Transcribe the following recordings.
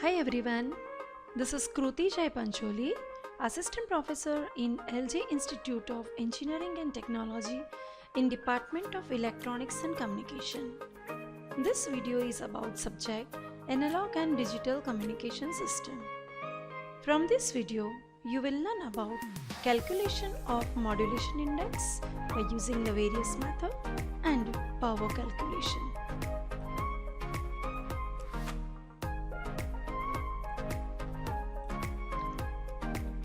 Hi everyone, this is Kruti Jai Pancholi, Assistant Professor in LJ Institute of Engineering and Technology in Department of Electronics and Communication. This video is about subject Analog and Digital Communication System. From this video, you will learn about calculation of modulation index by using the various method and power calculation.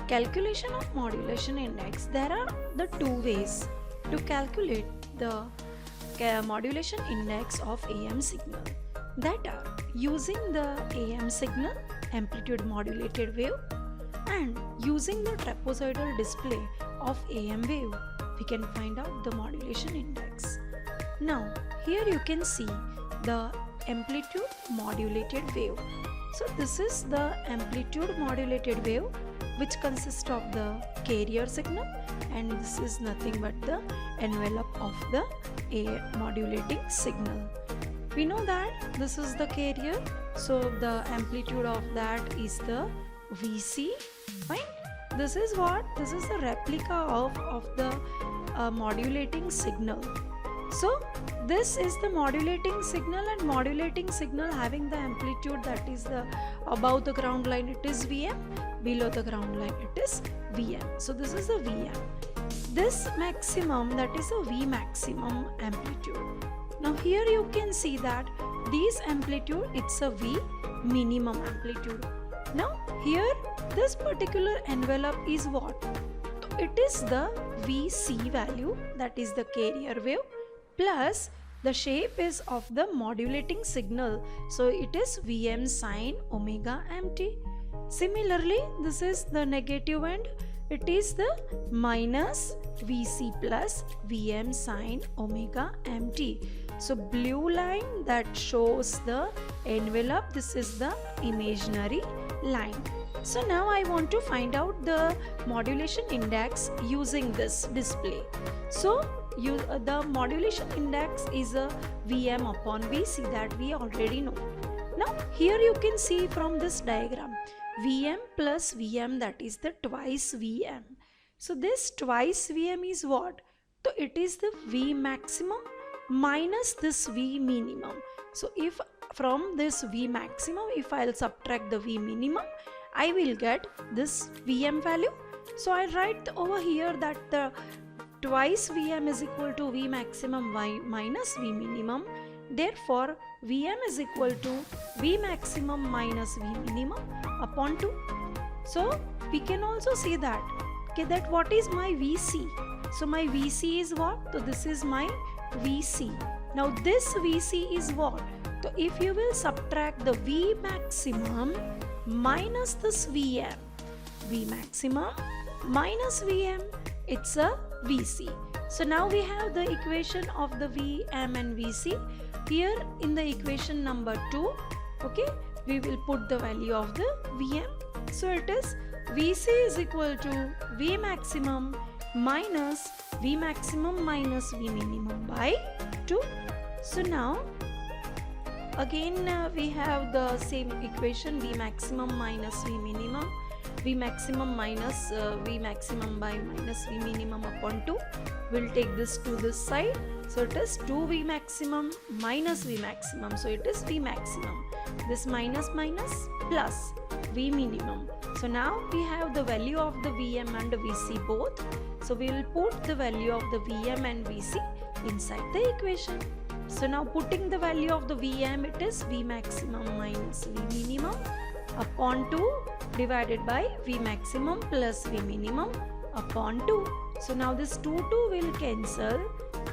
Calculation of modulation index. There are the two ways to calculate the modulation index of AM signal, that are using the AM signal amplitude modulated wave and using the trapezoidal display of AM wave we can find out the modulation index. Now here you can see the amplitude modulated wave. So this is the amplitude modulated wave which consists of the carrier signal, and this is nothing but the envelope of the modulating signal. We know that this is the carrier, so the amplitude of that is the Vc. Fine. This is what? This is a replica of the modulating signal. So this is the modulating signal, and modulating signal having the amplitude that is the above the ground line it is Vm, below the ground line it is Vm. So this is the Vm. This maximum, that is a V maximum amplitude. Now here you can see that this amplitude, it's a V minimum amplitude. Now here this particular envelope is what? So it is the Vc value, that is the carrier wave, plus the shape is of the modulating signal, so it is Vm sine omega mt. Similarly, this is the negative end, it is the minus Vc plus Vm sine omega mt. So blue line that shows the envelope, this is the imaginary line. So now I want to find out the modulation index using this display. So the modulation index is a Vm upon Vc, that we already know. Now here you can see from this diagram Vm plus Vm, that is the twice Vm. So this twice Vm is what? So it is the V maximum minus this V minimum. So if from this V maximum, if I'll subtract the V minimum, I will get this Vm value. So I write over here that the twice Vm is equal to V maximum minus V minimum. Therefore, Vm is equal to V maximum minus V minimum upon 2. So we can also see that, okay, that what is my Vc? So my Vc is what? So this is my Vc. Now this Vc is what? So if you will subtract the V maximum minus this Vm, V maximum minus Vm, it's a Vc. So now we have the equation of the Vm and Vc. Here in the equation number 2, okay, we will put the value of the Vm. So it is Vc is equal to V maximum minus V maximum minus V minimum by 2. So now again we have the same equation, V maximum minus V minimum, V maximum minus V maximum by minus V minimum upon 2. We'll take this to this side. So it is 2V maximum minus V maximum. So it is V maximum. This minus plus V minimum. So now we have the value of the Vm and the Vc both. So we will put the value of the Vm and Vc inside the equation. So now putting the value of the Vm, it is V maximum minus V minimum upon 2 divided by V maximum plus V minimum upon 2. So now this 2 will cancel,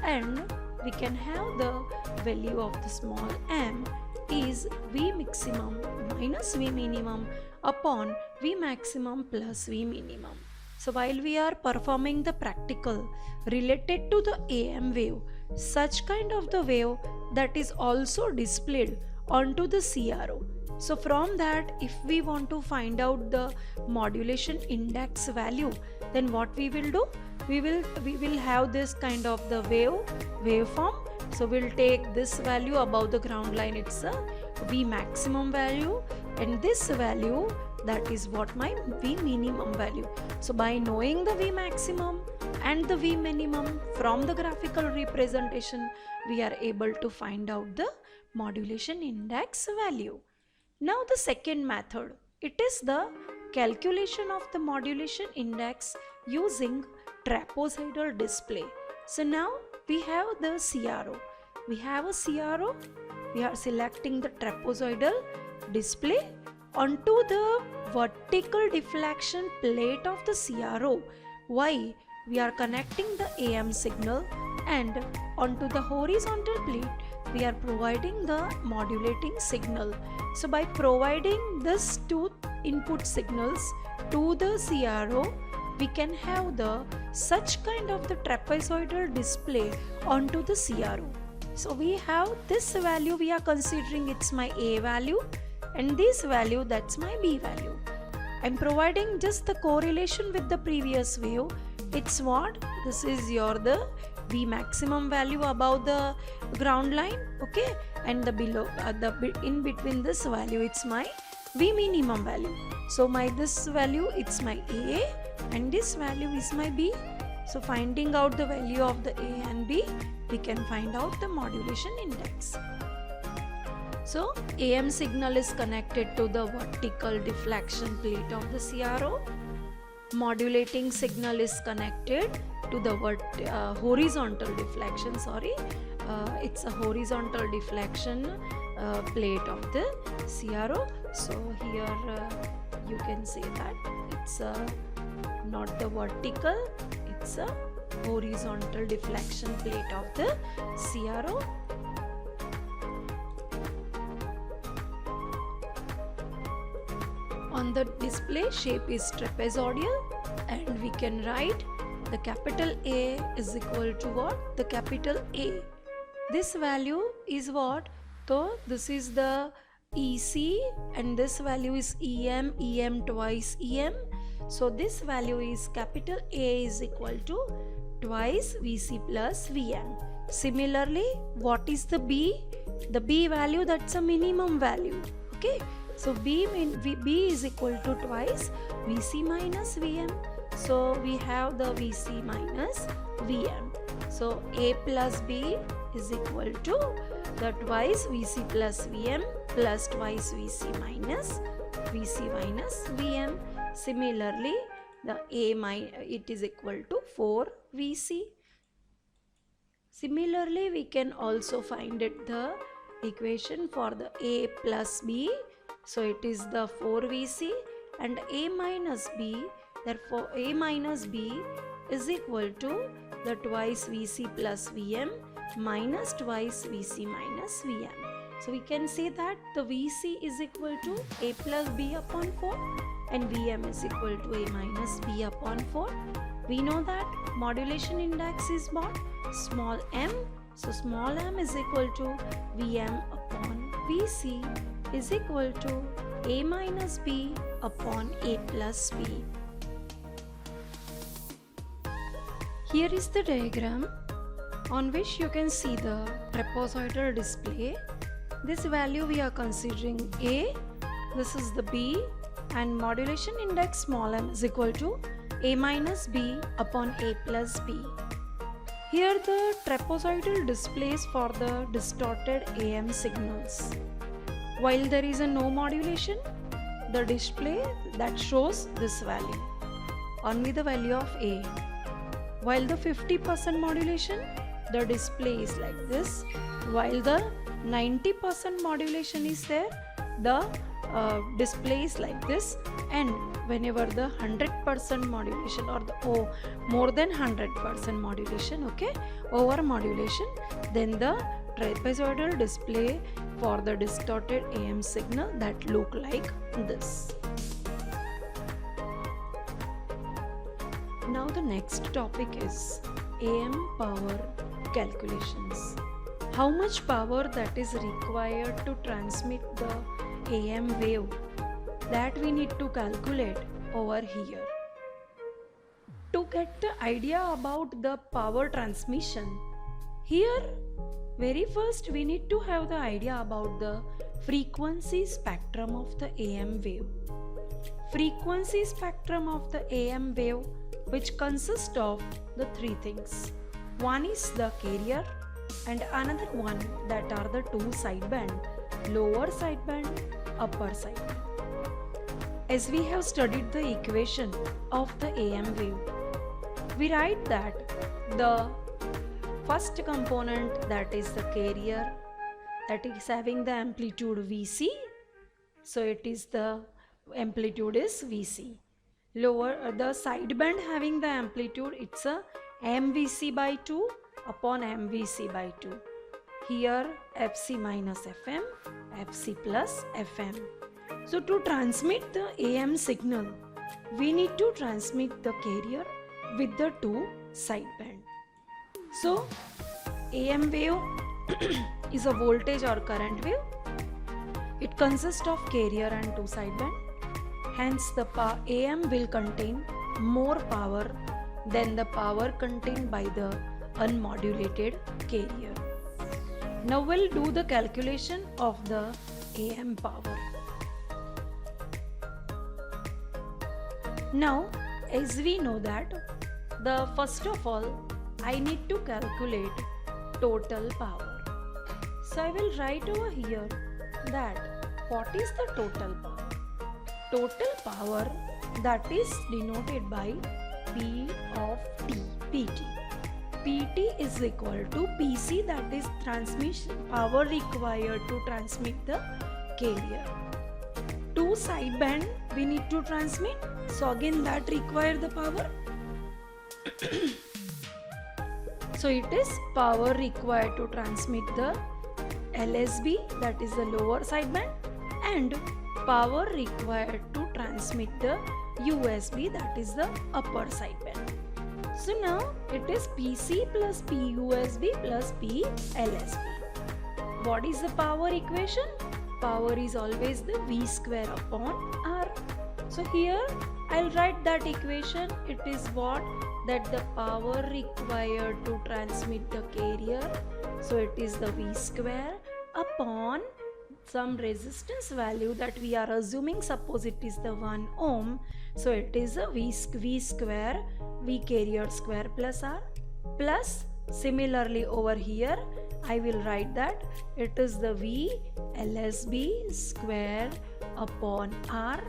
and we can have the value of the small m is V maximum minus V minimum upon V maximum plus V minimum. So while we are performing the practical related to the AM wave, such kind of the wave that is also displayed onto the CRO. So from that, if we want to find out the modulation index value, then what we will do? We will have this kind of the waveform. So we'll take this value above the ground line, it's a V maximum value, and this value, that is what my V minimum value. So by knowing the V maximum and the V minimum from the graphical representation, we are able to find out the modulation index value. Now the second method, it is the calculation of the modulation index using trapezoidal display. So now we have the CRO. We have a CRO. We are selecting the trapezoidal display onto the vertical deflection plate of the CRO. Why? We are connecting the AM signal, and onto the horizontal plate we are providing the modulating signal. So by providing these two input signals to the CRO, we can have the such kind of the trapezoidal display onto the CRO. So we have this value, we are considering it's my A value, and this value, that's my B value. I'm providing just the correlation with the previous view. It's what? This is your the V maximum value above the ground line, okay, and the below the in between this value, it's my V minimum value. So my this value, it's my A, and this value is my B. So finding out the value of the A and B, we can find out the modulation index. So AM signal is connected to the vertical deflection plate of the CRO. Modulating signal is connected to the horizontal deflection, it's a horizontal deflection plate of the CRO. So here you can say that it's not the vertical, it's a horizontal deflection plate of the CRO. On the display, shape is trapezoidal, and we can write the capital A is equal to what? The capital A. This value is what? So this is the EC, and this value is EM, EM twice EM. So this value is capital A is equal to twice VC plus VM. Similarly, what is the B? The B value, that's a minimum value. Okay. So B is equal to twice VC minus VM. So we have the VC minus VM. So A plus B is equal to the twice VC plus VM plus twice VC minus VM. Similarly, the it is equal to 4 VC. Similarly, we can also find it the equation for the A plus B. So it is the 4 VC and A minus B. Therefore, A minus B is equal to the twice VC plus VM minus twice VC minus VM. So we can say that the VC is equal to A plus B upon 4 and VM is equal to A minus B upon 4. We know that modulation index is what? Small m. So small m is equal to Vm upon Vc is equal to A minus B upon A plus B. Here is the diagram on which you can see the trapezoidal display. This value we are considering A, this is the B, and modulation index small m is equal to A minus B upon A plus B. Here the trapezoidal displays for the distorted AM signals. While there is a no modulation, the display that shows this value, only the value of A. While the 50% modulation, the display is like this. While the 90% modulation is there, the display is like this. And whenever the 100% modulation or the more than 100% modulation, okay, over modulation, then the trapezoidal display for the distorted AM signal that look like this. Now the next topic is AM power calculations. How much power that is required to transmit the AM wave, that we need to calculate over here. To get the idea about the power transmission, here very first we need to have the idea about the frequency spectrum of the AM wave. Frequency spectrum of the AM wave, which consists of the three things. One is the carrier and another one that are the two sideband, lower sideband, upper sideband. As we have studied the equation of the AM wave, we write that the first component, that is the carrier, that is having the amplitude Vc, so it is the amplitude is Vc. Lower the sideband having the amplitude, it's a mvc by 2 upon mvc by 2. Here fc minus fm, fc plus fm. So to transmit the AM signal, we need to transmit the carrier with the two sideband. So AM wave is a voltage or current wave. It consists of carrier and two sideband. Hence the AM will contain more power than the power contained by the unmodulated carrier. Now we'll do the calculation of the AM power. Now, as we know that, the first of all, I need to calculate total power. So I will write over here that what is the total power? Total power, that is denoted by P of T, PT. PT is equal to PC, that is transmission power required to transmit the carrier. Two sideband we need to transmit, so again that require the power. So it is power required to transmit the LSB, that is the lower sideband, and power required to transmit the USB, that is the upper sideband. So now it is PC plus PUSB plus PLSB. What is the power equation? Power is always the V square upon R. So here I'll write that equation. It is what? That the power required to transmit the carrier. So it is the V square upon some resistance value that we are assuming, suppose it is the 1 ohm. So it is a V square, V carrier square plus R, plus similarly over here I will write that it is the V LSB square upon R,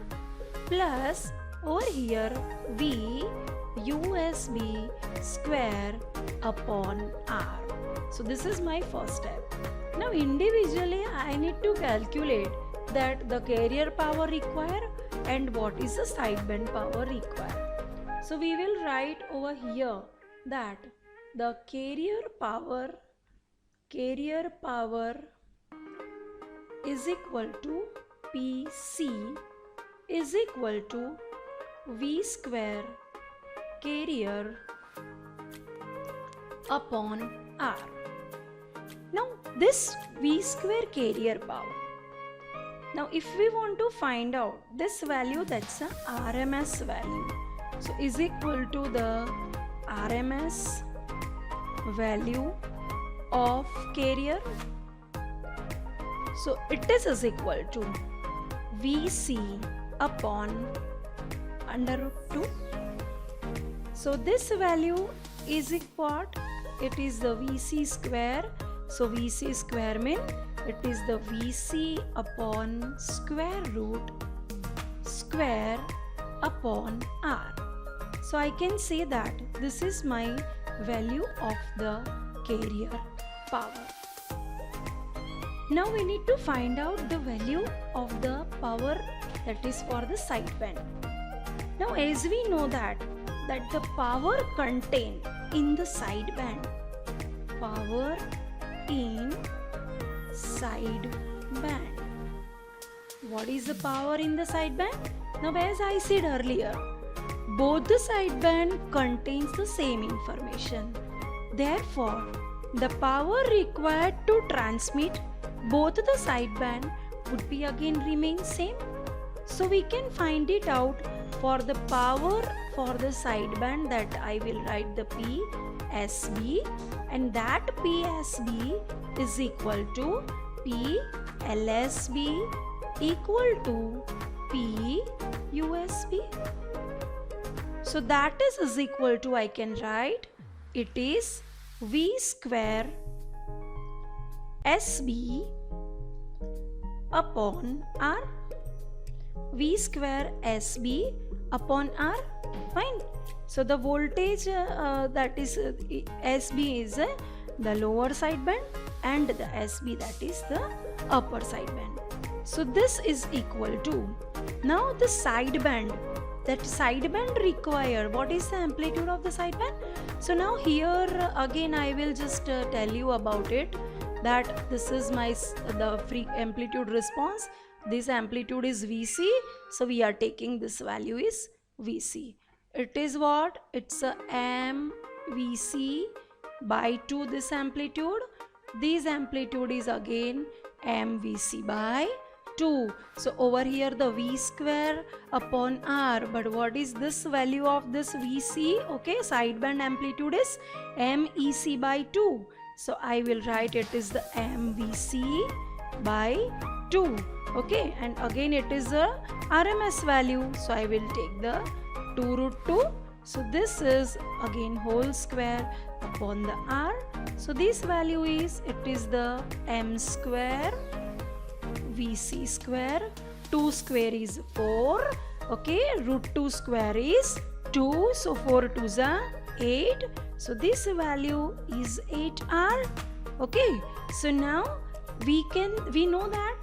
plus over here V USB square upon R. So this is my first step. Now individually I need to calculate that the carrier power required and what is the sideband power required. So we will write over here that the carrier power is equal to PC is equal to V square carrier upon R. Now this V square carrier power. Now if we want to find out this value, that's a RMS value. So is equal to the RMS value of carrier. So it is equal to VC upon under root 2. So this value is equal, it is the VC square. So VC square means it is the VC upon square root square upon R. So I can say that this is my value of the carrier power. Now we need to find out the value of the power that is for the sideband. Now as we know that the power contained in the sideband, power in sideband. What is the power in the sideband? Now as I said earlier, both the sideband contains the same information. Therefore, the power required to transmit both the sideband would be again remain same. So we can find it out for the power for the sideband, that I will write the PSB, and that PSB is equal to P LSB equal to P USB. So that is equal to, I can write, it is V square SB upon R. V square SB upon R. Fine. So the voltage that is SB is the lower side band and the SB that is the upper side band. So this is equal to, now the side band, that side band required, what is the amplitude of the side band? So now here again I will just tell you about it, that this is the free amplitude response. This amplitude is Vc, so we are taking this value is Vc. It is what? It's a mVc by 2 this amplitude. This amplitude is again mVc by 2. So over here the V square upon R, but what is this value of this Vc? Okay, sideband amplitude is mEc by 2. So I will write it is the mVc by 2. Okay, and again it is a RMS value, so I will take the 2 root 2. So this is again whole square upon the R. So this value is, it is the m square Vc square. 2 square is 4. Okay, root 2 square is 2. So 4 2s are 8. So this value is 8R. Okay, so now we know that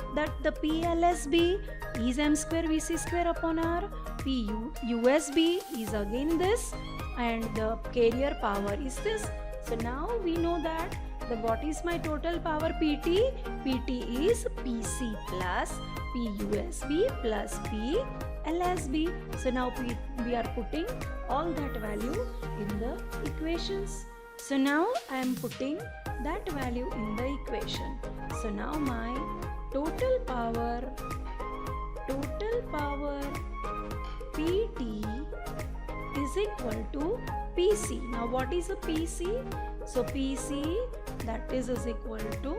the PLSB is m square Vc square upon R. PUSB is again this, and the carrier power is this. So now we know that what is my total power PT? PT is PC plus PUSB plus PLSB. So now we are putting all that value in the equations. So now I am putting that value in the equation. So now my total power PT is equal to PC. Now what is a PC? So PC that is equal to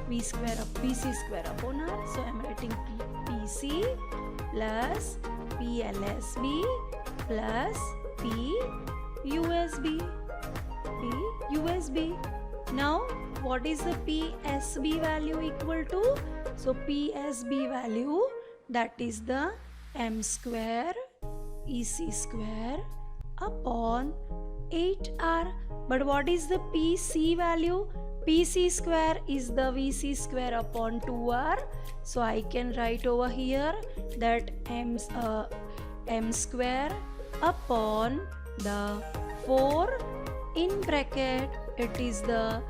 V square of PC square upon R. So I am writing PC plus PLSB plus PUSB. Now what is the PSB value equal to? So PSB value, that is the m square EC square upon 8R. But what is the PC value? PC square is the Vc square upon 2R. So I can write over here that m square upon the 4 in bracket, it is the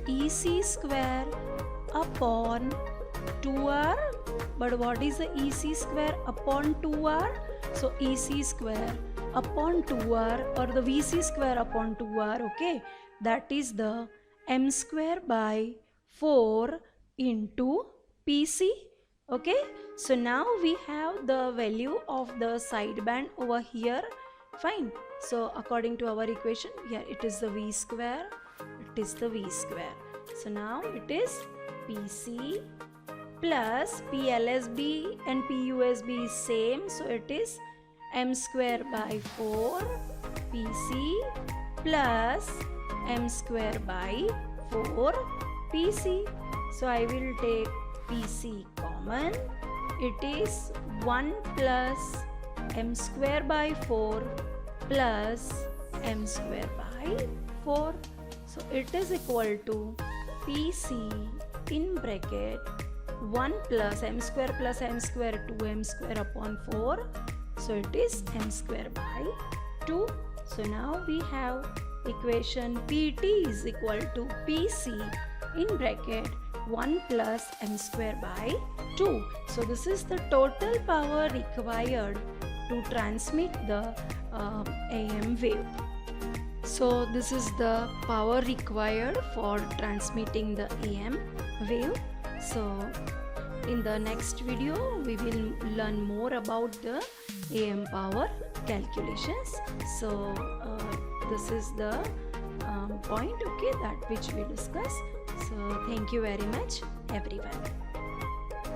EC square upon 2R. But what is the EC square upon 2R? So EC square upon 2R or the Vc square upon 2R, okay, that is the m square by 4 into PC. Okay, so now we have the value of the sideband over here. Fine. So according to our equation, here it is the V square, it is the V square. So now it is PC plus PLSB and PUSB is same, so it is m square by 4 PC plus m square by 4 PC. So I will take PC common. It is 1 plus m square by 4 plus m square by 4. So it is equal to PC in bracket 1 plus m square 2m square upon 4. So it is m square by 2. So now we have equation PT is equal to PC in bracket 1 plus m square by 2. So this is the total power required to transmit the AM wave. So this is the power required for transmitting the AM wave. So in the next video we will learn more about the AM power calculations. So this is the point, okay, that which we discuss. So thank you very much everyone.